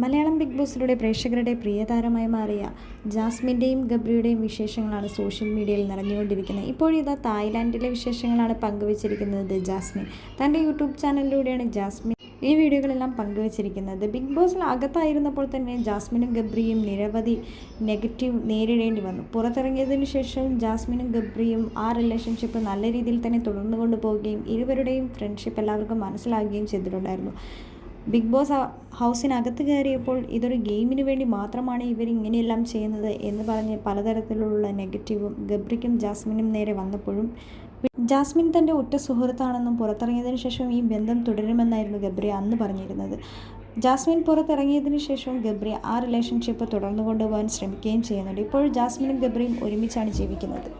Malayalam big ബോസിലൂടെ പ്രേക്ഷകരുടെ പ്രിയതാരമായി മാറിയ ജാസ്മിൻ്റെയും ഗബ്രിയുടെയും വിശേഷങ്ങളാണ് സോഷ്യൽ മീഡിയയിൽ നിറഞ്ഞുകൊണ്ടിരിക്കുന്നത്. ഇപ്പോഴിതാ തായ്ലാൻഡിലെ വിശേഷങ്ങളാണ് പങ്കുവച്ചിരിക്കുന്നത് ജാസ്മിൻ. തൻ്റെ യൂട്യൂബ് ചാനലിലൂടെയാണ് ജാസ്മിൻ ഈ വീഡിയോകളെല്ലാം പങ്കുവച്ചിരിക്കുന്നത്. ബിഗ് ബോസിൽ അകത്തായിരുന്നപ്പോൾ തന്നെ ജാസ്മിനും ഗബ്രിയും നിരവധി നെഗറ്റീവ് നേരിടേണ്ടി വന്നു. പുറത്തിറങ്ങിയതിനു ശേഷവും ജാസ്മിനും ഗബ്രിയും ആ റിലേഷൻഷിപ്പ് നല്ല രീതിയിൽ തന്നെ തുടർന്നു കൊണ്ടുപോവുകയും ഇരുവരുടെയും ഫ്രണ്ട്ഷിപ്പ് എല്ലാവർക്കും മനസ്സിലാകുകയും ചെയ്തിട്ടുണ്ടായിരുന്നു. ബിഗ് ബോസ് ഹൗസിനകത്ത് കയറിയപ്പോൾ ഇതൊരു ഗെയിമിന് വേണ്ടി മാത്രമാണ് ഇവരിങ്ങനെയെല്ലാം ചെയ്യുന്നത് എന്ന് പറഞ്ഞ് പലതരത്തിലുള്ള നെഗറ്റീവും ഗബ്രിക്കും ജാസ്മിനും നേരെ വന്നപ്പോഴും ജാസ്മിൻ തൻ്റെ ഉറ്റ സുഹൃത്താണെന്നും പുറത്തിറങ്ങിയതിന് ശേഷം ഈ ബന്ധം തുടരുമെന്നായിരുന്നു ഗബ്രി അന്ന് പറഞ്ഞിരുന്നത്. ജാസ്മിൻ പുറത്തിറങ്ങിയതിന് ശേഷവും ഗബ്രി ആ റിലേഷൻഷിപ്പ് തുടർന്നു കൊണ്ടുപോകാൻ ശ്രമിക്കുകയും ചെയ്യുന്നുണ്ട്. ഇപ്പോൾ ജാസ്മിനും ഗബ്രിയും ഒരുമിച്ചാണ് ജീവിക്കുന്നത്.